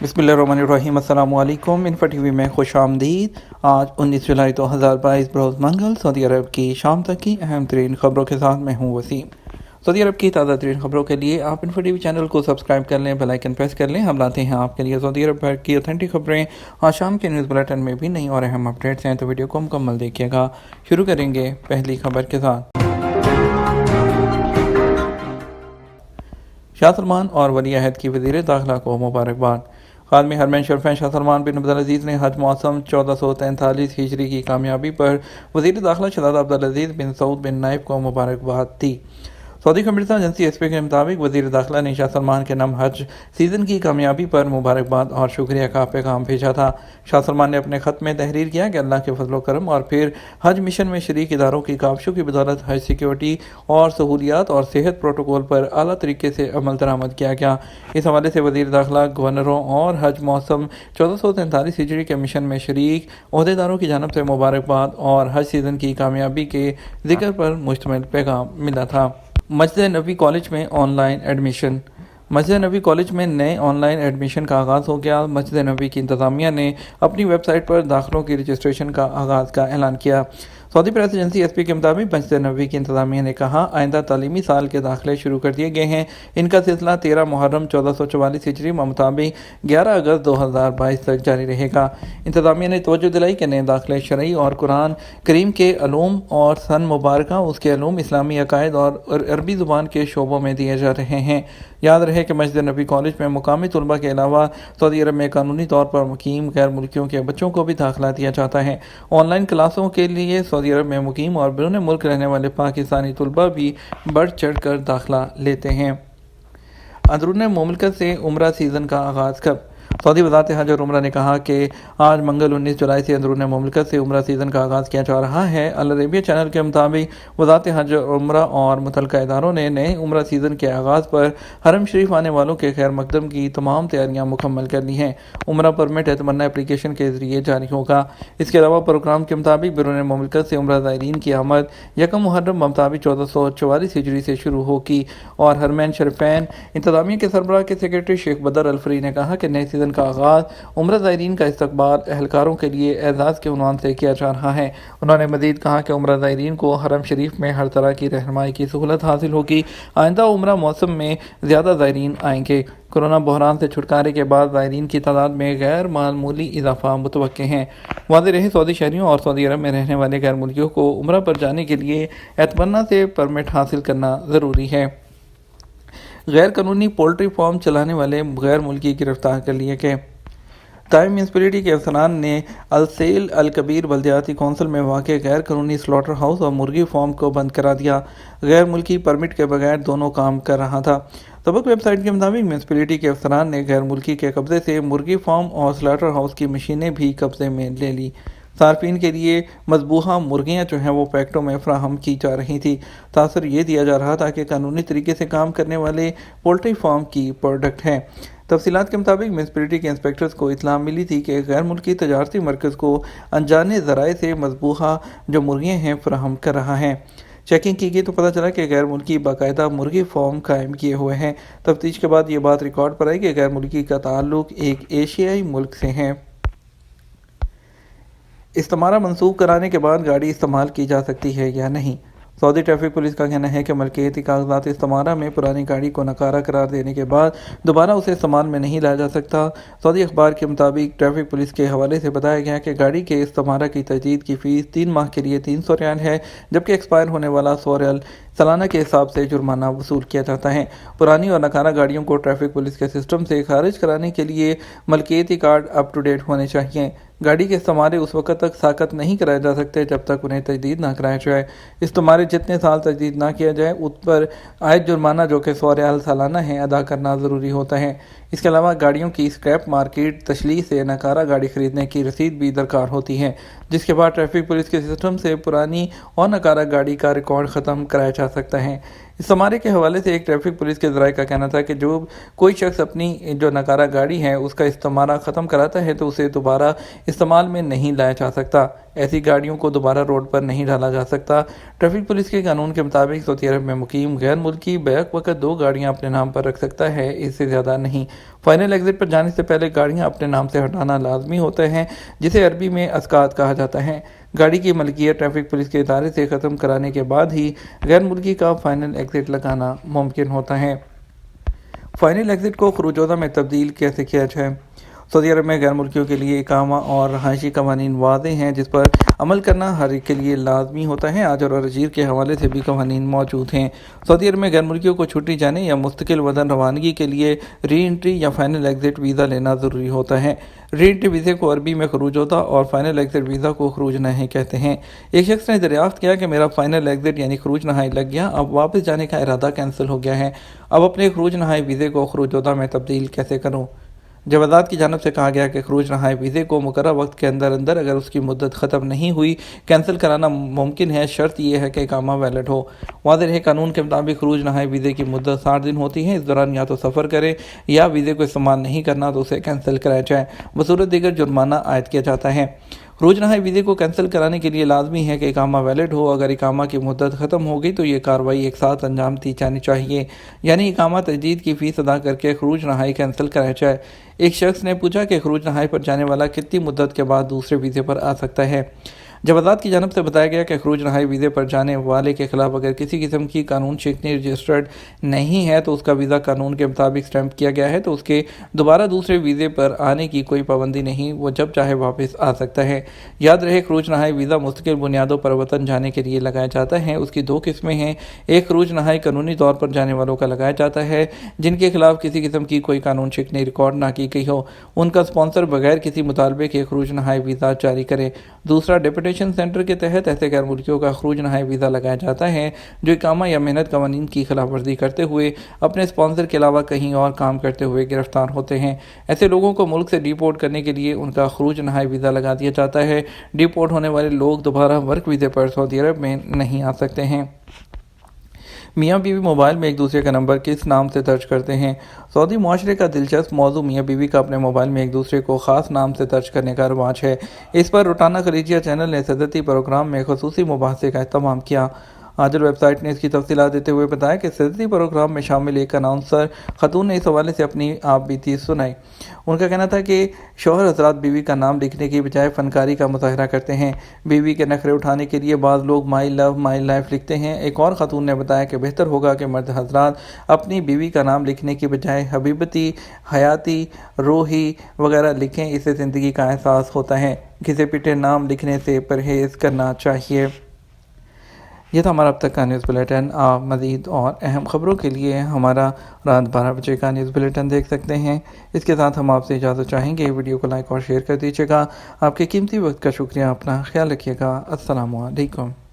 बिस्मिल्लाहिर्रहमानिर्रहीम। अस्सलाम वालेकुम। इन्फो टीवी में खुश आमदीद। आज 19 जुलाई 2022 बरोज़ मंगल सऊदी अरब की शाम तक की अहम तरीन खबरों के साथ मैं हूँ वसीम। सऊदी अरब की ताज़ा तरीन खबरों के लिए आप इन्फो टीवी चैनल को सब्सक्राइब कर लें, बेल आइकन प्रेस कर लें। हम लाते हैं आपके लिए सऊदी अरब भर की ऑथेंटिक खबरें। आज शाम के न्यूज़ बुलेटिन में भी नई और अहम अपडेट्स हैं, तो वीडियो को मुकम्मल देखिएगा। शुरू करेंगे पहली खबर के साथ। शाह सलमान और वली अहद की वज़ीर दाखिला को मुबारकबाद। खादम हरमैन शरीफैन शाह सलमान बिन अब्दुल अज़ीज़ ने हज मौसम 1443 हिजरी की कामयाबी पर वज़ीर दाखिला शहज़ादा अब्दुल अज़ीज़ बिन सऊद बिन नाइफ को मुबारकबाद दी। सऊदी खबरसां एजेंसी एसपी के मुताबिक वज़ीर दाखिला ने शाह सलमान के नाम हज सीज़न की कामयाबी पर मुबारकबाद और शुक्रिया का पैगाम भेजा था। शाह सलमान ने अपने ख़त में तहरीर किया कि अल्लाह के फजल करम और फिर हज मिशन में शरीक इदारों की काविशों की बदौलत हज सिक्योरिटी और सहूलियात और सेहत प्रोटोकॉल पर आला तरीके से अमल दरामद किया गया। इस हवाले से वज़ीर दाखिला गवर्नरों और हज मौसम 1443 हिजरी के मिशन में शरीक अहदेदारों की जानब से मुबारकबाद और हज सीज़न की कामयाबी के जिक्र पर मुश्तमिल पैगाम मिला था। मस्जिद नबी कॉलेज में ऑनलाइन एडमिशन। मस्जिद नबी कॉलेज में नए ऑनलाइन एडमिशन का आगाज़ हो गया। मस्जिद नबी की इंतज़ामिया ने अपनी वेबसाइट पर दाखिलों की रजिस्ट्रेशन का आगाज़ का ऐलान किया। सऊदी प्रेस एजेंसी एसपी के मुताबिक मस्जिद नबी की इंतज़ामिया ने कहा, आइंदा तालीमी साल के दाखिले शुरू कर दिए गए हैं। इनका सिलसिला 13 मुहर्रम 1444 हिजरी मुताबिक 11 अगस्त 2022 तक जारी रहेगा। इंतज़ामिया ने तवज्जो दिलाई कि नए दाखिले शरई और कुरान करीम के अलूम और सन मुबारक उसके अलूम, इस्लामी अकायद और अरबी ज़ुबान के शोबों में दिए जा रहे हैं। याद रहे कि मस्जिद नबी कॉलेज में मुकामी तलबा के अलावा सऊदी अरब में कानूनी तौर पर मुकीम गैर मुल्कियों के बच्चों को भी दाखिला दिया जाता है। ऑनलाइन क्लासों के लिए सऊदी अरब में मुकीम और बैरून मुल्क रहने वाले पाकिस्तानी तलबा भी बढ़ चढ़ कर दाखिला लेते हैं। अंदरून मुमलिकत से उम्रा सीज़न का आगाज़ कब। सऊदी वज़ारत हज और उम्रा ने कहा कि आज मंगल 19 जुलाई से अंदरून मुमलिकत से उम्रा सीज़न का आगाज़ किया जा रहा है। अल अरेबिया चैनल के मुताबिक वज़ारत हज और उम्रा और मुतल्लिका इदारों ने नए उम्रा सीज़न के आगाज़ पर हरम शरीफ आने वालों के खैर मकदम की तमाम तैयारियां मुकम्मल कर ली हैं। उम्रा परमिट एतमन्ना एप्लीकेशन के ज़रिए जारी होगा। इसके अलावा प्रोग्राम के मुताबिक बैरून मुमलिकत से उम्रा ज़ायरीन की आमद 1 मुहर्रम मुताबिक 1444 हिजरी से शुरू होगी। और हरमैन शरीफैन इंतज़ामिया के सरबराह के सेक्रेटरी शेख बदर अलफरी ने कहा कि नए सीज़न का आगाज़ उम्रा ज़ायरीन का इस्तकबाल एहलकारों के लिए एजाज़ के उन्वान से किया जा रहा है। उन्होंने मज़ीद कहा कि उम्रा ज़ायरीन को हरम शरीफ में हर तरह की रहनुमाई की सहूलत हासिल होगी। आइंदा उम्रा मौसम में ज़्यादा ज़ायरीन आएंगे। कोरोना बहरान से छुटकारे के बाद ज़ायरीन की तादाद में गैर मामूली इजाफा मुतवक्के हैं। वाज़ेह रहे सऊदी शहरियों और सऊदी अरब में रहने वाले गैर मुल्कियों को उम्रा पर जाने के लिए एतमन्ना से परमिट हासिल करना ज़रूरी है। गैर कानूनी पोल्ट्री फार्म चलाने वाले गैर मुल्की गिरफ्तार कर लिए गए। टाइम म्यूनसिपलिटी के अफसरान ने अलसेल अल कबीर बल्दियाती कौंसिल में वाक़े गैर कानूनी स्लॉटर हाउस और मुर्गी फार्म को बंद करा दिया। गैर मुल्की परमिट के बगैर दोनों काम कर रहा था। सबक वेबसाइट के मुताबिक म्यूनसिपलिटी के अफसरान ने गैर मुल्की के कब्जे से मुर्गी फार्म और स्लॉटर हाउस की मशीनें भी कब्जे में ले ली। सार्फिन के लिए मज़बूहा मुर्गियाँ जो हैं वो पैकेटों में फ़राहम की जा रही थी। तासर ये दिया जा रहा था कि कानूनी तरीके से काम करने वाले पोल्ट्री फार्म की प्रोडक्ट हैं। तफसीलात के मुताबिक म्यूनसिपलिटी के इंस्पेक्टर्स को इत्तला मिली थी कि गैर मुल्की तजारती मरकज़ को अनजाने ज़राए से मज़बूहा जो मुर्गियाँ हैं फ़राहम कर रहा है। चेकिंग की गई तो पता चला कि गैर मुल्की बाकायदा मुर्गी फार्म कायम किए हुए हैं। तफ्तीश के बाद ये बात रिकॉर्ड पर आई कि गैर मुल्की का ताल्लुक एक एशियाई मुल्क से है। इस्तेमारा मंसूख कराने के बाद गाड़ी इस्तेमाल की जा सकती है या नहीं। सऊदी ट्रैफिक पुलिस का कहना है कि मलकियती कागजात इस्तेमारा में पुरानी गाड़ी को नकारा करार देने के बाद दोबारा उसे इस्तेमाल में नहीं लाया जा सकता। सऊदी अखबार के मुताबिक ट्रैफिक पुलिस के हवाले से बताया गया कि गाड़ी के इस्तेमारा की तजदीद की फ़ीस 3 माह के लिए 300 रियाल है, जबकि एक्सपायर होने वाला 100 रियाल सालाना के हिसाब से जुर्माना वसूल किया जाता है। पुरानी और नकारा गाड़ियों को ट्रैफिक पुलिस के सिस्टम से खारिज कराने के लिए मलकियती कार्ड अप टू डेट होने चाहिए। गाड़ी के इस्तेमारे उस वक्त तक साकत नहीं कराए जा सकते जब तक उन्हें तजदीद ना कराया जाए। इस्तेमारे जितने साल तजदीद ना किया जाए उस पर आयद जुर्माना जो कि 100 रियाल सालाना है अदा करना ज़रूरी होता है। इसके अलावा गाड़ियों की स्क्रैप मार्केट तशलीह से नकारा गाड़ी खरीदने की रसीद भी दरकार होती है, जिसके बाद ट्रैफिक पुलिस के सिस्टम से पुरानी और नकारा गाड़ी का रिकॉर्ड ख़त्म कराया जा सकता है। استمارے کے حوالے سے ایک ٹریفک پولیس کے ذرائع کا کہنا تھا کہ جو کوئی شخص اپنی جو ناکارہ گاڑی ہے اس کا استمارہ ختم کراتا ہے تو اسے دوبارہ استعمال میں نہیں لایا جا سکتا، ایسی گاڑیوں کو دوبارہ روڈ پر نہیں ڈالا جا سکتا۔ ٹریفک پولیس کے قانون کے مطابق سعودی عرب میں مقیم غیر ملکی بیک وقت 2 گاڑیاں اپنے نام پر رکھ سکتا ہے، اس سے زیادہ نہیں۔ فائنل ایگزٹ پر جانے سے پہلے گاڑیاں اپنے نام سے ہٹانا لازمی ہوتا ہے، جسے عربی میں اسقاط کہا جاتا ہے۔ گاڑی کی ملکیت ٹریفک پولیس کے ادارے سے ختم کرانے کے بعد ہی غیر ملکی کا فائنل ایگزٹ لگانا ممکن ہوتا ہے۔ فائنل ایگزٹ کو خروجودہ میں تبدیل کیسے کیا جائے؟ سعودی عرب میں غیر ملکیوں کے لیے اقامہ اور رہائشی قوانین واضح ہیں جس پر عمل کرنا ہر ایک کے لیے لازمی ہوتا ہے۔ آجر اور اجیر کے حوالے سے بھی قوانین موجود ہیں۔ سعودی عرب میں غیر ملکیوں کو چھٹی جانے یا مستقل وطن روانگی کے لیے ری انٹری یا فائنل ایگزٹ ویزا لینا ضروری ہوتا ہے۔ ری انٹری ویزے کو عربی میں خروجودہ اور فائنل ایگزٹ ویزا کو خروج نہائی کہتے ہیں۔ ایک شخص نے دریافت کیا کہ میرا فائنل ایگزٹ یعنی خروج نہائی لگ گیا، اب واپس جانے کا ارادہ کینسل ہو گیا ہے، اب اپنے خروج نہائی ویزے کو خروجودہ میں تبدیل کیسے کروں؟ جوازات کی جانب سے کہا گیا کہ خروج نہائی ویزے کو مقررہ وقت کے اندر اگر اس کی مدت ختم نہیں ہوئی کینسل کرانا ممکن ہے، شرط یہ ہے کہ اقامہ ویلڈ ہو۔ واضح ہے قانون کے مطابق خروج نہائی ویزے کی مدت 60 دن ہوتی ہے، اس دوران یا تو سفر کریں یا ویزے کو استعمال نہیں کرنا تو اسے کینسل کرایا جائے، بصورت دیگر جرمانہ عائد کیا جاتا ہے۔ خروج نہائی ویزے کو کینسل کرانے کے لیے لازمی ہے کہ اقامہ ویلڈ ہو، اگر اقامہ کی مدت ختم ہو گئی تو یہ کارروائی ایک ساتھ انجام دی جانی چاہیے، یعنی اقامہ تجدید کی فیس ادا کر کے خروج نہائی کینسل کرایا جائے۔ ایک شخص نے پوچھا کہ خروج نہائی پر جانے والا کتنی مدت کے بعد دوسرے ویزے پر آ سکتا ہے؟ جوازات کی جانب سے بتایا گیا کہ خروج نہائی ویزے پر جانے والے کے خلاف اگر کسی قسم کی قانون شکنی رجسٹرڈ نہیں ہے تو اس کا ویزا قانون کے مطابق سٹیمپ کیا گیا ہے تو اس کے دوبارہ دوسرے ویزے پر آنے کی کوئی پابندی نہیں، وہ جب چاہے واپس آ سکتا ہے۔ یاد رہے خروج نہائی ویزا مستقل بنیادوں پر وطن جانے کے لیے لگایا جاتا ہے، اس کی 2 قسمیں ہیں۔ ایک خروج نہائی قانونی طور پر جانے والوں کا لگایا جاتا ہے جن کے خلاف کسی قسم کی کوئی قانون شکنی ریکارڈ نہ کی گئی ہو، ان کا اسپانسر بغیر کسی مطالبے کے خروج نہائی ویزا جاری کرے۔ دوسرا ڈیپوٹیشن سینٹر کے تحت ایسے غیر ملکیوں کا خروج نہائی ویزا لگایا جاتا ہے جو اقامہ یا محنت قوانین کی خلاف ورزی کرتے ہوئے اپنے اسپانسر کے علاوہ کہیں اور کام کرتے ہوئے گرفتار ہوتے ہیں۔ ایسے لوگوں کو ملک سے ڈیپورٹ کرنے کے لیے ان کا خروج نہائی ویزا لگا دیا جاتا ہے۔ ڈیپورٹ ہونے والے لوگ دوبارہ ورک ویزے پر سعودی عرب میں نہیں آ سکتے ہیں۔ میاں بیوی موبائل میں ایک دوسرے کا نمبر کس نام سے درج کرتے ہیں؟ سعودی معاشرے کا دلچسپ موضوع میاں بیوی کا اپنے موبائل میں ایک دوسرے کو خاص نام سے درج کرنے کا رواج ہے۔ اس پر روٹانا خلیجیہ چینل نے صدرتی پروگرام میں خصوصی مباحثے کا اہتمام کیا۔ آجل ویب سائٹ نے اس کی تفصیلات دیتے ہوئے بتایا کہ صدرتی پروگرام میں شامل ایک اناؤنسر خاتون نے اس حوالے سے اپنی آپ بیتی سنائی۔ ان کا کہنا تھا کہ شوہر حضرات بیوی کا نام لکھنے کی بجائے فنکاری کا مظاہرہ کرتے ہیں، بیوی کے نخرے اٹھانے کے لیے بعض لوگ مائی لو مائی لائف لکھتے ہیں۔ ایک اور خاتون نے بتایا کہ بہتر ہوگا کہ مرد حضرات اپنی بیوی کا نام لکھنے کی بجائے حبیبتی، حیاتی، روحی وغیرہ لکھیں، اس سے زندگی کا احساس ہوتا ہے۔ گھسے پٹے نام لکھنے سے پرہیز کرنا چاہیے۔ یہ تھا ہمارا اب تک کا نیوز بلیٹن۔ آپ مزید اور اہم خبروں کے لیے ہمارا رات 12 بجے کا نیوز بلیٹن دیکھ سکتے ہیں۔ اس کے ساتھ ہم آپ سے اجازت چاہیں گے، ویڈیو کو لائک اور شیئر کر دیجیے گا۔ آپ کے قیمتی وقت کا شکریہ، اپنا خیال رکھیے گا۔ السلام علیکم۔